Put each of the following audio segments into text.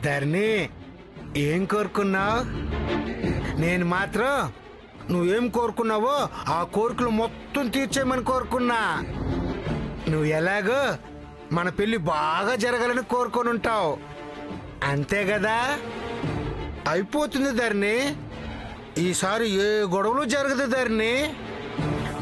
ధరణి, ఏం కోరుకున్నావు? నేను మాత్రం నువ్వేం కోరుకున్నావో ఆ కోరికలు మొత్తం తీర్చేయమని కోరుకున్నా. నువ్వు ఎలాగో మన పెళ్లి బాగా జరగాలని కోరుకొని ఉంటావు, అంతే కదా? అయిపోతుంది ధరణి. ఈసారి ఏ గొడవలు జరగదు ధరణి.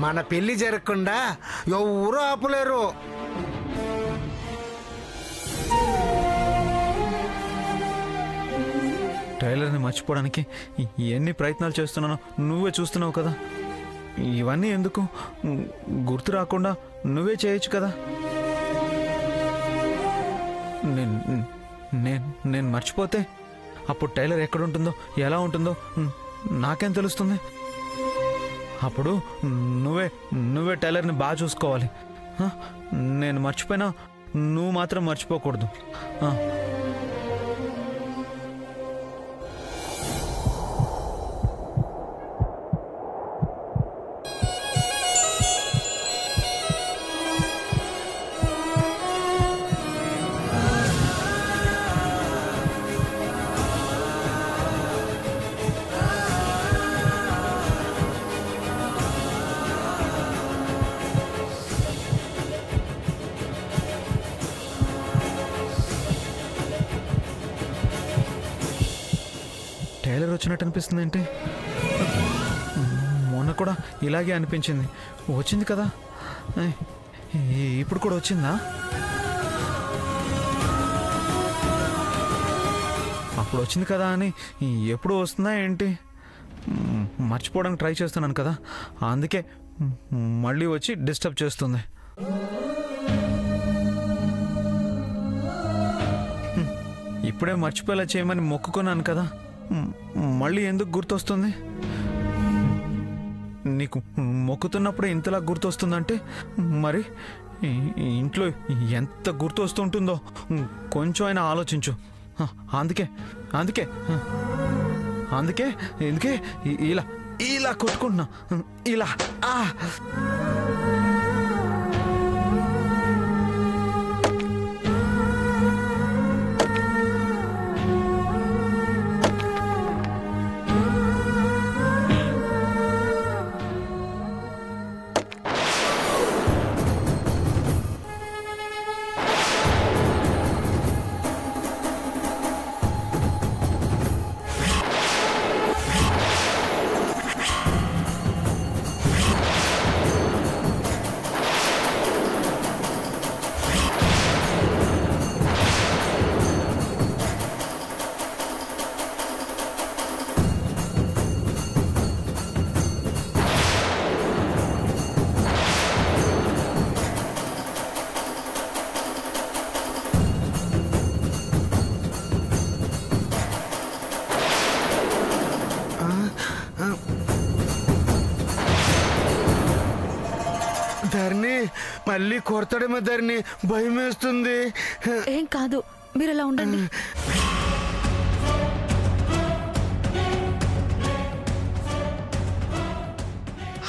మన పెళ్లి జరగకుండా ఎవరూ ఆపలేరు. టైలర్ని మర్చిపోవడానికి ఎన్ని ప్రయత్నాలు చేస్తున్నానో నువ్వే చూస్తున్నావు కదా. ఇవన్నీ ఎందుకు? గుర్తు రాకుండా నువ్వే చేయొచ్చు కదా. నేను మర్చిపోతే అప్పుడు టైలర్ ఎక్కడుంటుందో ఎలా ఉంటుందో నాకేం తెలుస్తుంది? అప్పుడు నువ్వే టైలర్ని బాగా చూసుకోవాలి. నేను మర్చిపోయినా నువ్వు మాత్రం మర్చిపోకూడదు. టైలర్ వచ్చినట్టు అనిపిస్తుంది ఏంటి? మొన్న కూడా ఇలాగే అనిపించింది. వచ్చింది కదా, ఇప్పుడు కూడా వచ్చిందా? అప్పుడు వచ్చింది కదా అని ఎప్పుడు వస్తుందా ఏంటి? మర్చిపోవడానికి ట్రై చేస్తున్నాను కదా, అందుకే మళ్ళీ వచ్చి డిస్టర్బ్ చేస్తుంది. ఇప్పుడే మర్చిపోయేలా చేయమని మొక్కుకున్నాను కదా, మళ్ళీ ఎందుకు గుర్తొస్తుంది? నీకు మొక్కుతున్నప్పుడే ఇంతలా గుర్తొస్తుందంటే మరి ఇంట్లో ఎంత గుర్తొస్తుంటుందో కొంచెం అయినా ఆలోచించు. అందుకే అందుకే అందుకే ఎందుకే ఇలా ఇలా కొట్టుకుంటున్నా, ఇలా. ధరణి, మళ్ళీ కొడతాడేమో ధరణి, భయం వేస్తుంది. ఏం కాదు, మీరు అలా ఉండండి.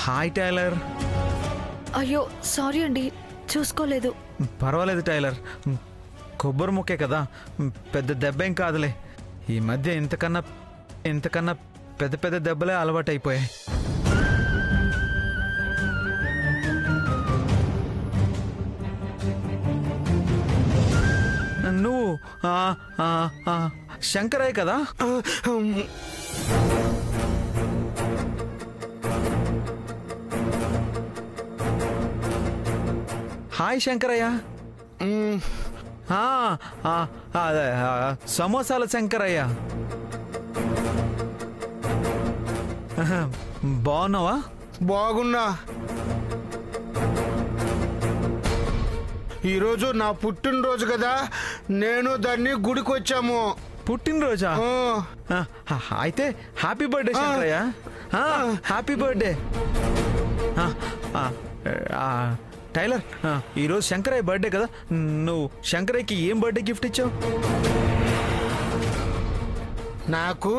Hi tailor. అయ్యో సారీ అండి, చూసుకోలేదు. పర్వాలేదు టైలర్, కొబ్బరి ముక్కే కదా, పెద్ద దెబ్బేం కాదులే. ఈ మధ్య ఇంతకన్నా పెద్ద పెద్ద దెబ్బలే అలవాటు అయిపోయాయి. నువ్వు శంకరయ్య కదా? హాయ్ శంకరయ్య. సమోసాల శంకరయ్య. బాగున్నావా? బాగున్నా. ఈరోజు నా పుట్టినరోజు కదా, నేను దాన్ని గుడికి వచ్చాము. పుట్టినరోజా? అయితే happy birthday Shankarayya. Happy birthday. Tailor, ఈరోజు శంకరయ్య బర్త్డే కదా, నువ్వు శంకరయ్యకి ఏం బర్త్డే గిఫ్ట్ ఇచ్చావు? నాకు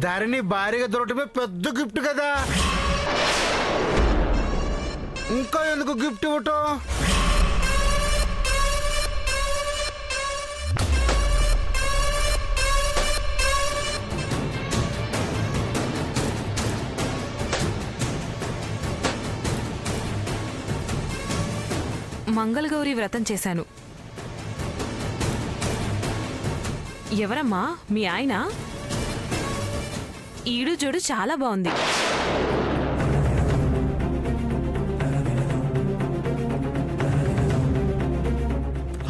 ధరణి భారీగా దొరకటమే పెద్ద గిఫ్ట్ కదా, ఇంకా ఎందుకు గిఫ్ట్ ఇవ్వటం? మంగళగౌరి వ్రతం చేశాను. ఎవరమ్మా మీ ఆయన? ఈడు జోడు చాలా బాగుంది.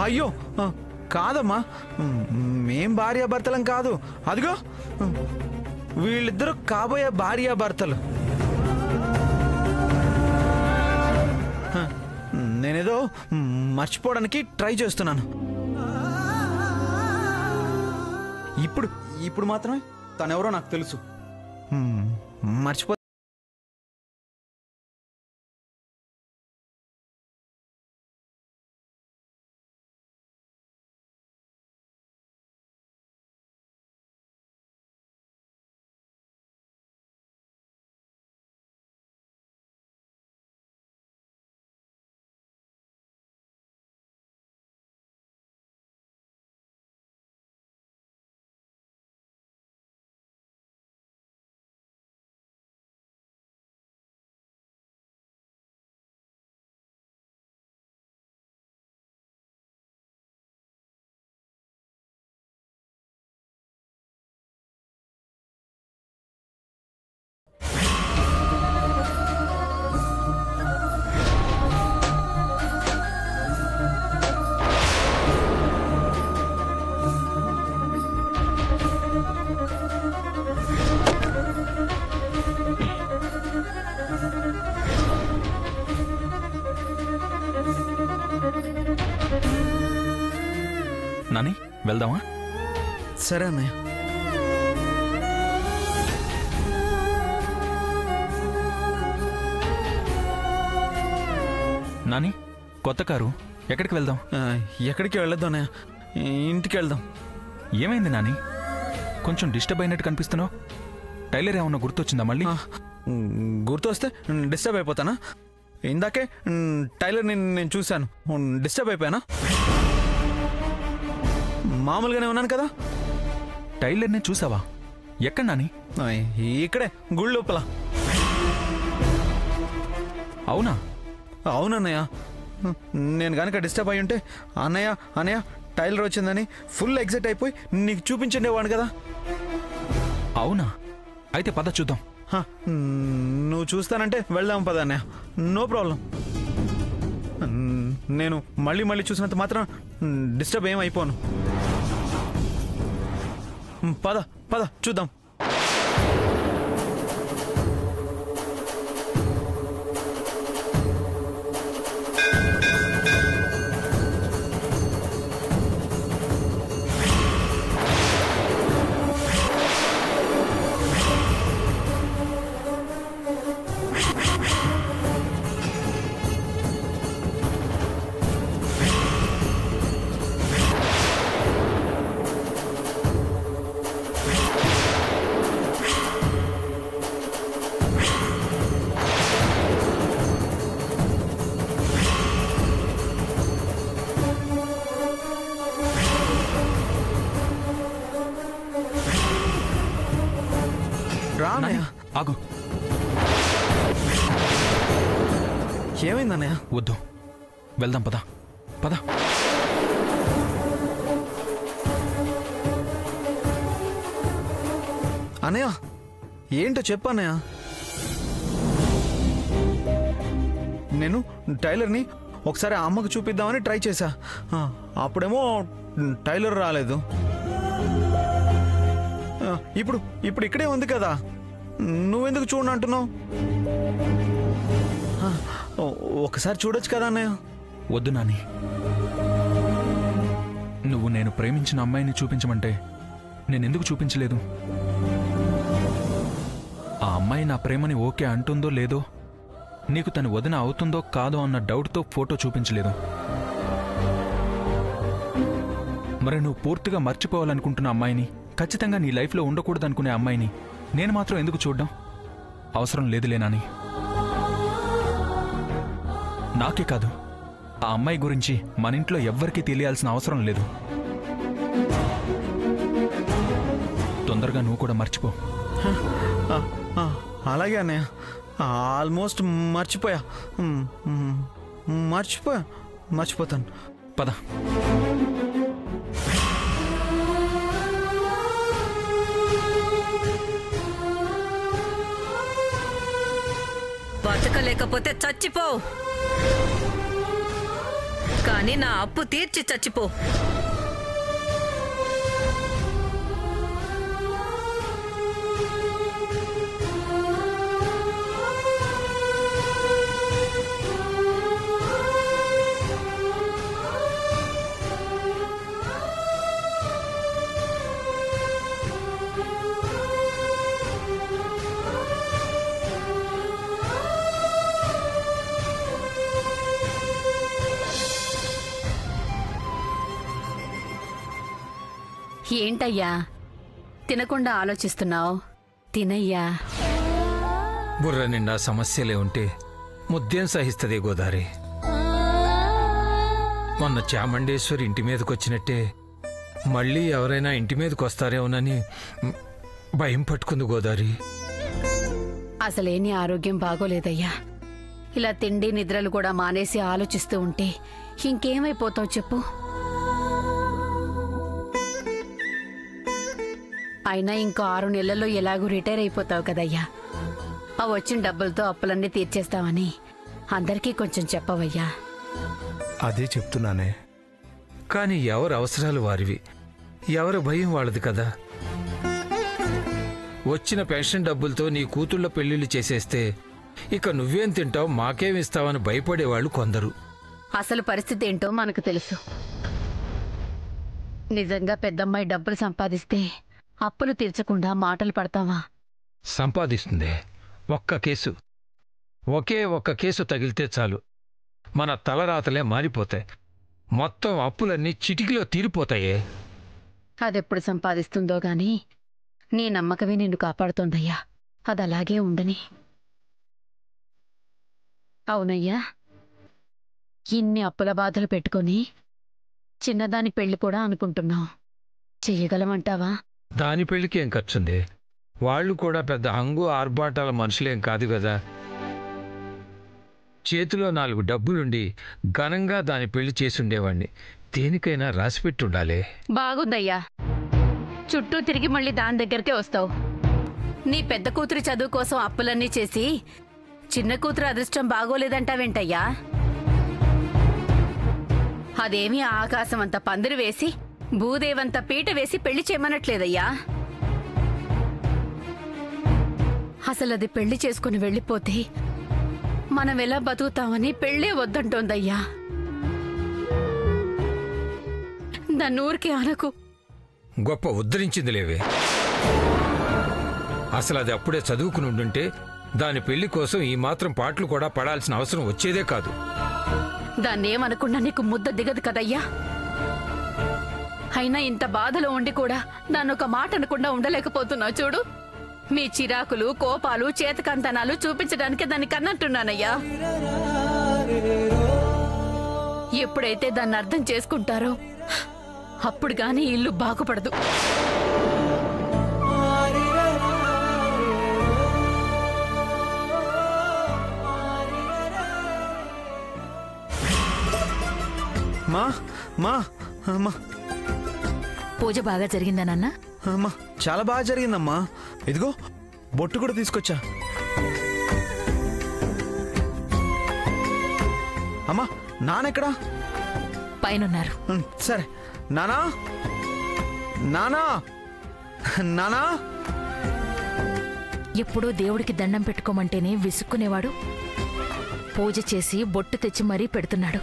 అయ్యో కాదమ్మా, మేం భార్యాభర్తలం కాదు. అదిగో వీళ్ళిద్దరూ కాబోయే భార్యాభర్తలు. నేనేదో మర్చిపోవడానికి ట్రై చేస్తున్నాను. ఇప్పుడు మాత్రమే తనెవరో నాకు తెలుసు. మర్చిపో నాని వెళ్దామా? సరే అన్నయ్య. నాని కొత్త కారు, ఎక్కడికి వెళ్దాం? ఎక్కడికి వెళ్ళొద్దు అన్నయ్య, ఇంటికి వెళ్దాం. ఏమైంది నాని? కొంచెం డిస్టర్బ్ అయినట్టు కనిపిస్తున్నావు. టైలర్ ఏమన్నా గుర్తొచ్చిందా మళ్ళీ? గుర్తొస్తే డిస్టర్బ్ అయిపోతానా? ఇందాకే టైలర్ని నేను చూశాను. డిస్టర్బ్ అయిపోయానా? మామూలుగానే ఉన్నాను కదా. టైలర్ని చూసావా? ఎక్కడ నాని? ఇక్కడే గుడి లోపల. అవునా? అవునన్నయ్య. నేను కనుక డిస్టర్బ్ అయి ఉంటే అన్నయ్య అన్నయ్య టైలర్ వచ్చిందని ఫుల్ ఎగ్జైట్ అయిపోయి నీకు చూపించుండేవాడు కదా. అవునా? అయితే పద చూద్దాం. నువ్వు చూస్తానంటే వెళ్దాం పద అన్నయ్య, నో ప్రాబ్లం. నేను మళ్ళీ మళ్ళీ చూసినంత మాత్రం డిస్టర్బ్ ఏం అయిపోను. పద పద చూద్దాం. ఆగు. ఏమైందన్నయ్య? వద్దు, వెళ్దాం పద పద. అన్నయ్య ఏంటో చెప్పన్నయ్య. నేను టైలర్ని ఒకసారి అమ్మకు చూపిద్దామని ట్రై చేశా. అప్పుడేమో టైలర్ రాలేదు. ఇప్పుడు ఇప్పుడు ఇక్కడే ఉంది కదా, నువ్వెందుకు చూడండి అంటున్నావు? ఒకసారి చూడొచ్చు కదా అన్నయ్య. వద్దు నాని, నువ్వు నేను ప్రేమించిన అమ్మాయిని చూపించమంటే నేనెందుకు చూపించలేదు? ఆ అమ్మాయి నా ప్రేమని ఓకే అంటుందో లేదో, నీకు తను వదిన అవుతుందో కాదో అన్న డౌట్తో ఫోటో చూపించలేదు. మరి నువ్వు పూర్తిగా మర్చిపోవాలనుకుంటున్న అమ్మాయిని, ఖచ్చితంగా నీ లైఫ్లో ఉండకూడదనుకునే అమ్మాయిని నేను మాత్రం ఎందుకు చూడ్డం? అవసరం లేదులే నాని. నాకే కాదు, ఆ అమ్మాయి గురించి మన ఇంట్లో ఎవ్వరికీ తెలియాల్సిన అవసరం లేదు. తొందరగా నువ్వు కూడా మర్చిపో. అలాగే అన్నయ్య, ఆల్మోస్ట్ మర్చిపోయా. మర్చిపోతాను. పద. బతకలేకపోతే చచ్చిపో, కానీ నా అప్పు తీర్చి చచ్చిపో. ఏంటయ్యా తినకుండా ఆలోచిస్తున్నావు? తినయ్యా. బుర్ర నిండా సమస్యలే ఉంటే ముద్దేం సహిస్తుంది గోదారి. మొన్న చాముండేశ్వరి ఇంటి మీదకొచ్చినట్టే మళ్ళీ ఎవరైనా ఇంటి మీదకి వస్తారేమోనని భయం పట్టుకుంది గోదారి. అసలే నీ ఆరోగ్యం బాగోలేదయ్యా. ఇలా తిండి నిద్రలు కూడా మానేసి ఆలోచిస్తూ ఉంటే ఇంకేమైపోతావు చెప్పు. అయినా ఇంకో 6 నెలల్లో ఎలాగూ రిటైర్ అయిపోతావు కదయ్యా. ఆ వచ్చిన డబ్బులతో అప్పులన్నీ తీర్చేస్తావని అందరికీ కొంచెం చెప్పవయ్యా. అదే చెప్తున్నానే. కానీ ఎవరి అవసరాలు వారివి, ఎవరి భయం వాళ్ళది కదా. వచ్చిన పెన్షన్ డబ్బులతో నీ కూతుళ్ళ పెళ్లిళ్ళు చేసేస్తే ఇక నువ్వేం తింటావు, మాకేమిస్తావని భయపడేవాళ్ళు కొందరు. అసలు పరిస్థితి ఏంటో మనకు తెలుసు. నిజంగా పెద్దమ్మాయి డబ్బులు సంపాదిస్తే అప్పులు తీర్చకుండా మాటలు పడతావా? సంపాదిస్తుంది. ఒకే ఒక్క కేసు తగిలితే చాలు మన తలరాతలే మారిపోతాయి. మొత్తం అప్పులన్నీ చిటికిలో తీరిపోతాయే. అదెప్పుడు సంపాదిస్తుందో గాని నీ నమ్మకమే నిన్ను కాపాడుతోందయ్యా. అదలాగే ఉండని. అవునయ్యా, ఇన్ని అప్పుల బాధలు పెట్టుకొని చిన్నదాని పెళ్లి కూడా అనుకుంటున్నావు. చెయ్యగలమంటావా? దాని పెళ్లికి ఏం ఖర్చుంది? వాళ్ళు కూడా పెద్ద హంగు ఆర్భాటాల మనుషులేం కాదు కదా. చేతిలో 4 డబ్బులుండి ఘనంగా దాని పెళ్లి చేసుండేవాణ్ణి. దేనికైనా రాసిపెట్టుండాలే. బాగుందయ్యా. చుట్టూ తిరిగి మళ్ళీ దాని దగ్గరికే వస్తావు. నీ పెద్ద కూతురి చదువు కోసం అప్పులన్నీ చేసి చిన్న కూతురు అదృష్టం బాగోలేదంటావేంటయ్యా? అదేమీ ఆకాశమంత పందిరు వేసి భూదేవంత పీట వేసి పెళ్లి చేయమనట్లేదయ్యా. అసలది పెళ్లి చేసుకుని వెళ్ళిపోతే మనం ఎలా బతుకుతామని పెళ్లే వద్దంటోందయ్యా. దాన్నూరికే అనకు. గొప్ప ఉద్ధరించింది లేవే. అసలు అది అప్పుడే చదువుకుని ఉండుంటే దాని పెళ్లి కోసం ఈ మాత్రం పాటలు కూడా పడాల్సిన అవసరం వచ్చేదే కాదు. దాన్నేమనకుండా నీకు ముద్ద దిగదు కదయ్యా. అయినా ఇంత బాధలో ఉండి కూడా దాన్నొక మాట అనకుండా ఉండలేకపోతున్నావు చూడు. మీ చిరాకులు, కోపాలు, చేతకంతనాలు చూపించడానికే దాన్ని కన్నట్టున్నానయ్యా. ఎప్పుడైతే దాన్ని అర్థం చేసుకుంటారో అప్పుడు గాని ఇల్లు బాగుపడదు. మా మా అమ్మా, పూజ బాగా జరిగిందా నాన్న? అమ్మా చాలా బాగా జరిగిందమ్మా. ఇదిగో బొట్టు కూడా తీసుకొచ్చా. అమ్మా నానెక్కడా? పైనున్నారు. సరే. నానా, నానా, నానా. ఎప్పుడూ దేవుడికి దండం పెట్టుకోమంటేనే విసుక్కునేవాడు. పూజ చేసి బొట్టు తెచ్చి మరీ పెడుతున్నాడు.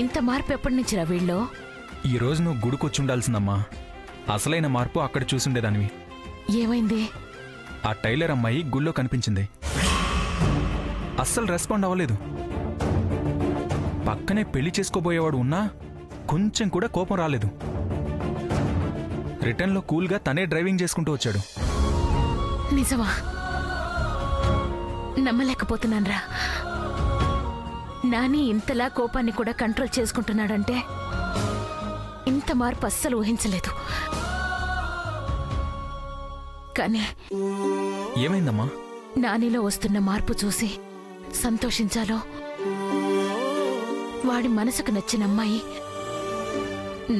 ఇంత మార్పు ఎప్పటి నుంచిరా వీళ్ళో? ఈ రోజు నువ్వు గుడికొచ్చుండాల్సిందమ్మా. అసలైన మార్పు అక్కడ చూసుండేదానివి. ఏమైంది? ఆ టైలర్ అమ్మాయి గుళ్ళో కనిపించింది. అస్సలు రెస్పాండ్ అవ్వలేదు. పక్కనే పెళ్లి చేసుకోబోయేవాడు ఉన్నా కొంచెం కూడా కోపం రాలేదు. రిటర్న్లో కూల్గా తనే డ్రైవింగ్ చేసుకుంటూ వచ్చాడు. నిజమా? నమ్మలేకపోతున్నాన్రా. నాని ఇంతలా కోపాన్ని కూడా కంట్రోల్ చేసుకుంటున్నాడంటే ఇంత మార్పు అస్సలు ఊహించలేదు. కానీ ఏమైందమ్మా? నానిలో వస్తున్న మార్పు చూసి సంతోషించాలో వాడి మనసుకు నచ్చిన అమ్మాయి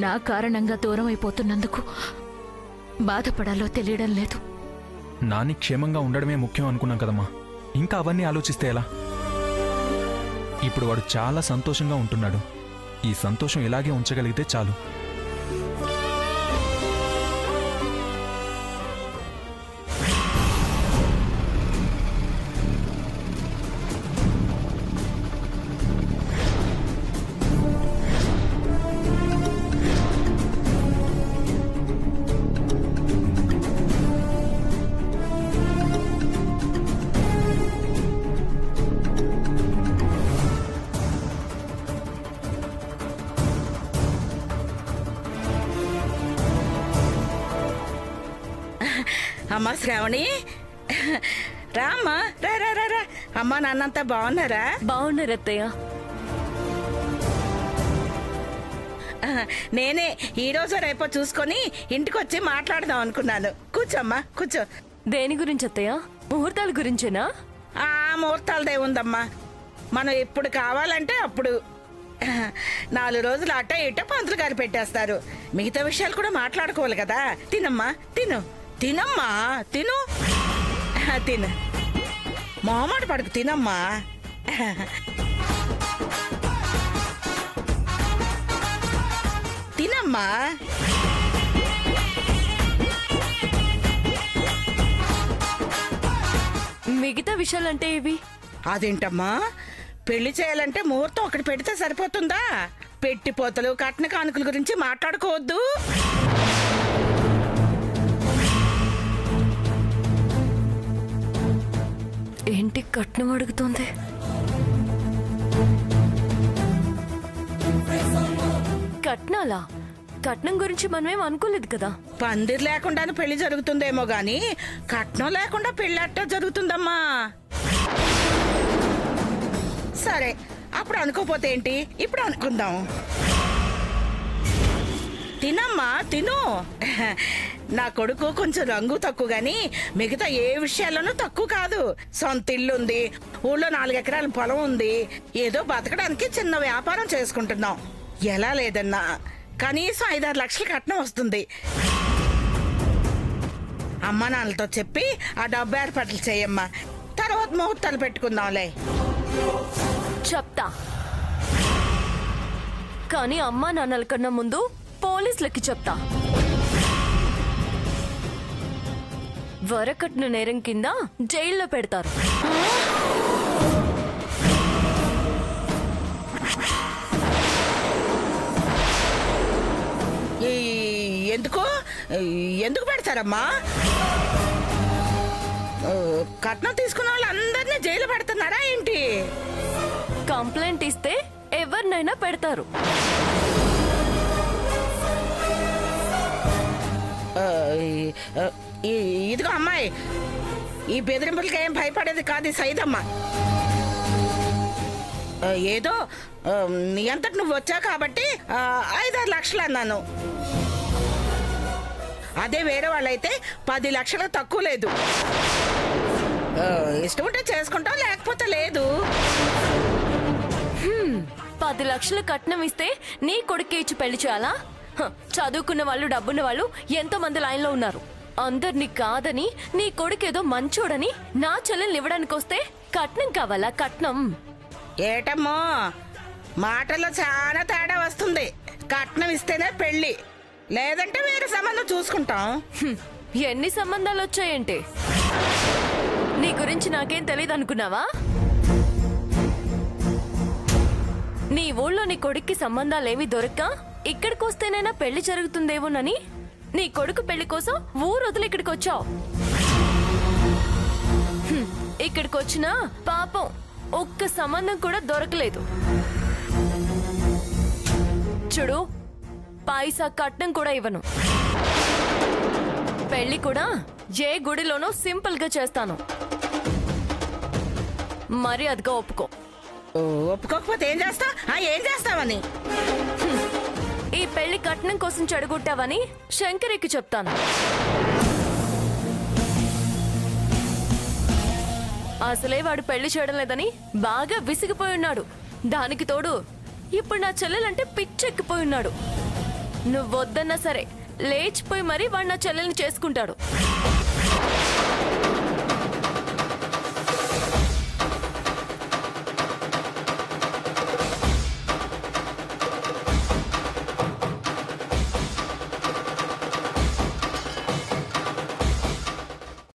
నా కారణంగా దూరం అయిపోతున్నందుకు బాధపడాలో తెలియడం లేదు. నాని క్షేమంగా ఉండడమే ముఖ్యం అనుకున్నాం కదమ్మా, ఇంకా అవన్నీ ఆలోచిస్తే ఎలా? ఇప్పుడు వాడు చాలా సంతోషంగా ఉంటున్నాడు. ఈ సంతోషం ఇలాగే ఉంచగలిగితే చాలు. అమ్మా శ్రావణి, రామ్మా, రా రా రా రా. అమ్మా నాన్నంతా బాగున్నారా? బాగున్నారు అత్తయ్య. నేనే ఈ రోజు రేపో చూసుకొని ఇంటికి వచ్చి మాట్లాడదాం అనుకున్నాను. కూర్చోమ్మా, కూర్చో. దేని గురించి అత్తయ్య? ముహూర్తాల గురించేనా? ఆ ముహూర్తాలదే ఉందమ్మా. మనం ఎప్పుడు కావాలంటే అప్పుడు 4 రోజులు అట్ట ఇట్ట పంతులు గారు పెట్టేస్తారు. మిగతా విషయాలు కూడా మాట్లాడుకోవాలి కదా. తినమ్మా, తిను. తినమ్మా, తిను. తిను, మొహమాట పడుకు, తినమ్మా. తినమ్మా. మిగతా విషయాలంటే ఇవి? అదేంటమ్మా, పెళ్లి చేయాలంటే ముహూర్తం ఒకటి పెడితే సరిపోతుందా? పెట్టిపోతలు కట్న కానుకల గురించి మాట్లాడుకోవద్దు. ఏంటి కట్నం అడుగుతోంది? కట్నాలా? కట్నం గురించి మనమేం అనుకోలేదు కదా. పందిర్ లేకుండానే పెళ్లి జరుగుతుందేమో గాని కట్నం లేకుండా పెళ్లి అట్ట జరుగుతుందమ్మా. సరే, అప్పుడు అనుకోపోతే ఏంటి, ఇప్పుడు అనుకుందాం. తినమ్మా, తిను. నా కొడుకు కొంచెం రంగు తక్కువ గాని మిగతా ఏ విషయాల్లోనూ తక్కువ కాదు. సొంత ఇల్లు ఉంది, ఊళ్ళో 4 ఎకరాల పొలం ఉంది. ఏదో బతకడానికి చిన్న వ్యాపారం చేసుకుంటున్నాం. ఎలా లేదన్నా కనీసం 5-6 లక్షలు కట్నం వస్తుంది. అమ్మా నాన్నలతో చెప్పి ఆ డబ్బు ఏర్పాట్లు చేయమ్మా. తర్వాత ముహూర్తాలు పెట్టుకుందాంలే. చెప్తా, కానీ అమ్మా నాన్నల కన్నా ముందు పోలీసులకి చెప్తా. వరకట్న నేరం కింద జైల్లో పెడతారు. ఎందుకు పెడతారమ్మా? కట్నం తీసుకున్న వాళ్ళందరినీ జైలు పెడుతున్నారా ఏంటి? కంప్లైంట్ ఇస్తే ఎవరినైనా పెడతారు. ఇదిగో అమ్మాయి, ఈ బెదిరింపులకి ఏం భయపడేది కాదు సైదమ్మ. ఏదో నీ అంతటి నువ్వు వచ్చా కాబట్టి 5-6 లక్షలు అన్నాను. అదే వేరే వాళ్ళైతే 10 లక్షలు తక్కువ లేదు. ఇష్టం ఉంటే చేసుకుంటాం, లేకపోతే లేదు. 10 లక్షలు కట్నం ఇస్తే నీ కొడుకు ఇచ్చి పెళ్లి చేయాలా? చదువుకున్న వాళ్ళు, డబ్బున్న వాళ్ళు ఎంతో మంది లైన్లో ఉన్నారు. అందరినీ కాదని నీ కొడుకేదో మంచోడని నా చెల్లెల్ని ఇవ్వడానికి వస్తే కట్నం కావాలా? కట్నం ఏటమ్మో, మాటల్లో చాలా తేడా వస్తుంది. కట్నం ఇస్తేనే పెళ్లి, లేదంటే వేరే సంబంధం చూసుకుంటాం. ఎన్ని సంబంధాలు వచ్చాయంటే? నీ గురించి నాకేం తెలియదు అనుకున్నావా? నీ ఊళ్ళో నీ కొడుక్కి సంబంధాలేమి దొరక్క ఇక్కడికి వస్తేనైనా పెళ్లి జరుగుతుందేమోనని నీ కొడుకు పెళ్లి కోసం ఊరు వదిలి ఇక్కడికి వచ్చావు. ఇక్కడికి వచ్చినా పాపం ఒక్క సంబంధం కూడా దొరకలేదు. చూడు, పైసా కట్నం కూడా ఇవ్వను. పెళ్లి కూడా ఏ గుడిలోనూ సింపుల్ గా చేస్తాను. మరి అదిగా ఒప్పుకో. ఒప్పుకోకపోతే ఏం చేస్తా? ఏం చేస్తావని? ఈ పెళ్లి కట్నం కోసం చెడగొట్టావని శంకరికి చెప్తాను. అసలే వాడు పెళ్లి చేయడం లేదని బాగా విసిగిపోయి ఉన్నాడు. దానికి తోడు ఇప్పుడు నా చెల్లెలంటే పిచ్చెక్కిపోయి ఉన్నాడు. నువ్వొద్దన్నా సరే లేచిపోయి మరీ వాడు నా చెల్లెల్ని చేసుకుంటాడు.